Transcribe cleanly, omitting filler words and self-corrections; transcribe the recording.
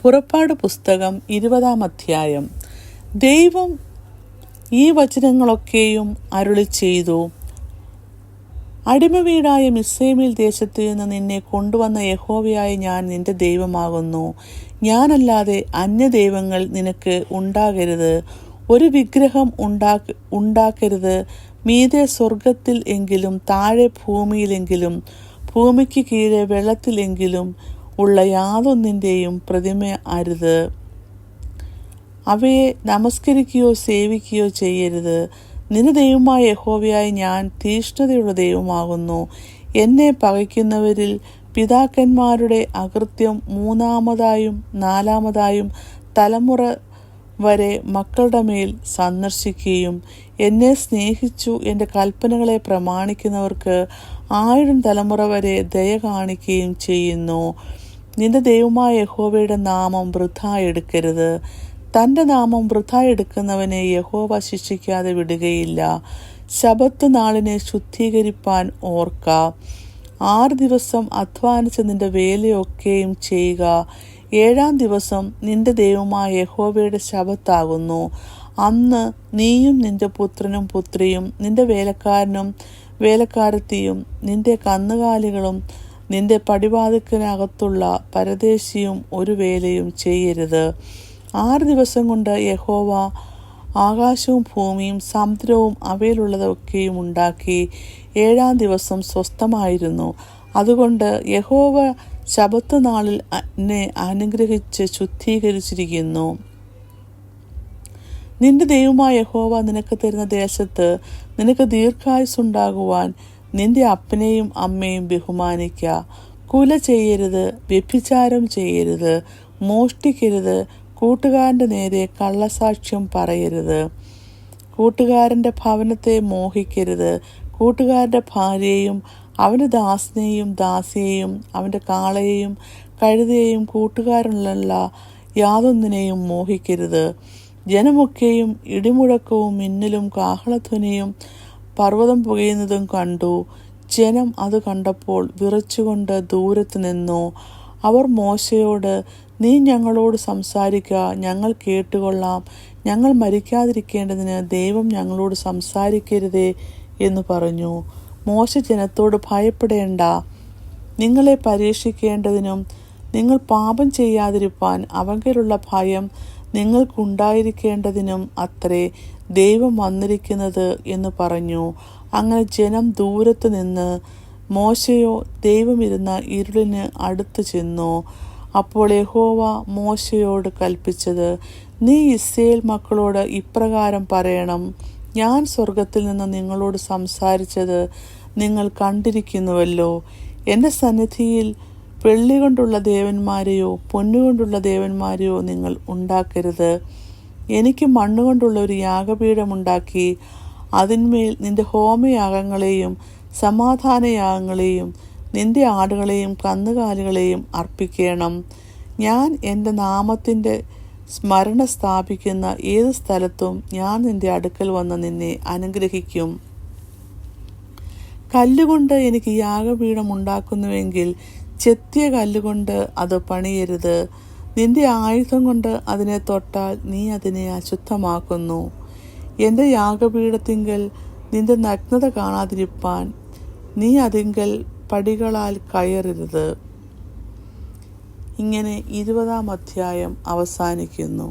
പുറപ്പാട് പുസ്തകം 20-ാം അധ്യായം. ദൈവം ഈ വചനങ്ങളൊക്കെയും അരുളി ചെയ്തു. അടിമവീടായ മിസ്രയീമിൽ ദേശത്തു നിന്ന് നിന്നെ കൊണ്ടുവന്ന യഹോവയായ ഞാൻ നിന്റെ ദൈവമാകുന്നു. ഞാനല്ലാതെ അന്യദൈവങ്ങൾ നിനക്ക് ഉണ്ടാകരുത്. ഒരു വിഗ്രഹം ഉണ്ടാക്കരുത്. മീതെ സ്വർഗത്തിൽ എങ്കിലും താഴെ ഭൂമിയിലെങ്കിലും ഭൂമിക്ക് കീഴെ വെള്ളത്തിൽ എങ്കിലും ഉള്ള യാതൊന്നിൻ്റെയും പ്രതിമ അരുത്. അവയെ നമസ്കരിക്കുകയോ സേവിക്കുകയോ ചെയ്യരുത്. നിന്റെ ദൈവമായ യഹോവയായി ഞാൻ തീഷ്ണതയുള്ള ദൈവമാകുന്നു. എന്നെ പകയ്ക്കുന്നവരിൽ പിതാക്കന്മാരുടെ അകൃത്യം 3-ാമതായും 4-ാമതായും തലമുറ വരെ മക്കളുടെ മേൽ സന്ദർശിക്കുകയും എന്നെ സ്നേഹിച്ചു എൻ്റെ കൽപ്പനകളെ പ്രമാണിക്കുന്നവർക്ക് 1000 തലമുറ വരെ ദയ കാണിക്കുകയും ചെയ്യുന്നു. നിന്റെ ദൈവമായ യഹോവയുടെ നാമം വൃഥാ എടുക്കരുത്. തൻ്റെ നാമം വൃഥാ എടുക്കുന്നവനെ യഹോവ ശിക്ഷിക്കാതെ വിടുകയില്ല. ശബത്ത് നാളിനെ ശുദ്ധീകരിപ്പാൻ ഓർക്ക. 6 ദിവസം അധ്വാനിച്ച് നിന്റെ വേലയൊക്കെയും ചെയ്യുക. 7-ാം ദിവസം നിന്റെ ദൈവമായ യഹോവയുടെ ശബത്താകുന്നു. അന്ന് നീയും നിന്റെ പുത്രനും പുത്രിയും നിന്റെ വേലക്കാരനും വേലക്കാരത്തിയും നിന്റെ കന്നുകാലികളും നിന്റെ പടിവാതിൽക്കകത്തുള്ള പരദേശിയും ഒരു വേലയും ചെയ്യരുത്. 6 ദിവസം കൊണ്ട് യഹോവ ആകാശവും ഭൂമിയും സമുദ്രവും അവയിലുള്ളതൊക്കെയും ഉണ്ടാക്കി. 7-ാം ദിവസം സ്വസ്ഥമായിരുന്നു. അതുകൊണ്ട് യഹോവ ശബത്ത് നാളിൽ എന്നെ അനുഗ്രഹിച്ച് ശുദ്ധീകരിച്ചിരിക്കുന്നു. നിന്റെ ദൈവമായ യഹോവ നിനക്ക് തരുന്ന ദേശത്ത് നിനക്ക് ദീർഘായുസ്സുണ്ടാകുവാൻ നിന്റെ അപ്പനെയും അമ്മയും ബഹുമാനിക്ക. കുല ചെയ്യരുത്, വ്യഭിചാരം ചെയ്യരുത്, മോഷ്ടിക്കരുത്, കൂട്ടുകാരൻ്റെ നേരെ കള്ളസാക്ഷ്യം പറയരുത്, കൂട്ടുകാരൻ്റെ ഭവനത്തെ മോഹിക്കരുത്, കൂട്ടുകാരൻ്റെ ഭാര്യയെയും അവൻ്റെ ദാസനെയും ദാസിയെയും അവൻ്റെ കാളയെയും കഴുതയെയും കൂട്ടുകാരനുള്ള യാതൊന്നിനെയും മോഹിക്കരുത്. ജനമൊക്കെയും ഇടിമുഴക്കവും മിന്നലും കാഹളധ്വനിയും പർവ്വതം പുകയുന്നതും കണ്ടു. ജനം അത് കണ്ടപ്പോൾ വിറച്ചുകൊണ്ട് ദൂരത്ത് നിന്നു. അവർ മോശയോട്, നീ ഞങ്ങളോട് സംസാരിക്ക, ഞങ്ങൾ കേട്ടുകൊള്ളാം. ഞങ്ങൾ മരിക്കാതിരിക്കേണ്ടതിന് ദൈവം ഞങ്ങളോട് സംസാരിക്കരുതേ എന്ന് പറഞ്ഞു. മോശ ജനത്തോട്, ഭയപ്പെടേണ്ട. നിങ്ങളെ പരീക്ഷിക്കേണ്ടതിനും നിങ്ങൾ പാപം ചെയ്യാതിരിപ്പാൻ അവങ്കലുള്ള ഭയം നിങ്ങൾക്കുണ്ടായിരിക്കേണ്ടതിനും അത്രേ ദൈവം വന്നിരിക്കുന്നത് എന്ന് പറഞ്ഞു. അങ്ങനെ ജനം ദൂരത്ത് നിന്ന്. മോശയോ ദൈവമിരുന്ന ഇരുളിന് അടുത്ത് ചെന്നു. അപ്പോൾ യഹോവ മോശയോട് കൽപ്പിച്ചത്, നീ ഇസ്രായേൽ മക്കളോട് ഇപ്രകാരം പറയണം. ഞാൻ സ്വർഗത്തിൽ നിന്ന് നിങ്ങളോട് സംസാരിച്ചത് നിങ്ങൾ കണ്ടിരിക്കുന്നുവല്ലോ. എൻ്റെ സന്നിധിയിൽ വെള്ളി കൊണ്ടുള്ള ദേവന്മാരെയോ പൊന്നുകൊണ്ടുള്ള ദേവന്മാരെയോ നിങ്ങൾ ഉണ്ടാക്കരുത്. എനിക്ക് മണ്ണുകൊണ്ടുള്ള ഒരു യാഗപീഠമുണ്ടാക്കി അതിന്മേൽ നിന്റെ ഹോമയാഗങ്ങളെയും സമാധാനയാഗങ്ങളെയും നിന്റെ ആടുകളെയും കന്നുകാലികളെയും അർപ്പിക്കണം. ഞാൻ എൻ്റെ നാമത്തിൻ്റെ സ്മരണ സ്ഥാപിക്കുന്ന ഏത് സ്ഥലത്തും ഞാൻ നിന്റെ അടുക്കൽ വന്ന് നിന്നെ അനുഗ്രഹിക്കും. കല്ലുകൊണ്ട് എനിക്ക് യാഗപീഠം ഉണ്ടാക്കുന്നുവെങ്കിൽ ചെത്തിയ കല്ലുകൊണ്ട് അത് പണിയരുത്. നിന്റെ ആയുധം കൊണ്ട് അതിനെ തൊട്ടാൽ നീ അതിനെ അശുദ്ധമാക്കുന്നു. എൻ്റെ യാഗപീഠത്തിങ്കൽ നിന്റെ നഗ്നത കാണാതിരിപ്പാൻ നീ അതിങ്കൽ പടികളാൽ കയറരുത്. ഇങ്ങനെ 20-ാം അധ്യായം അവസാനിക്കുന്നു.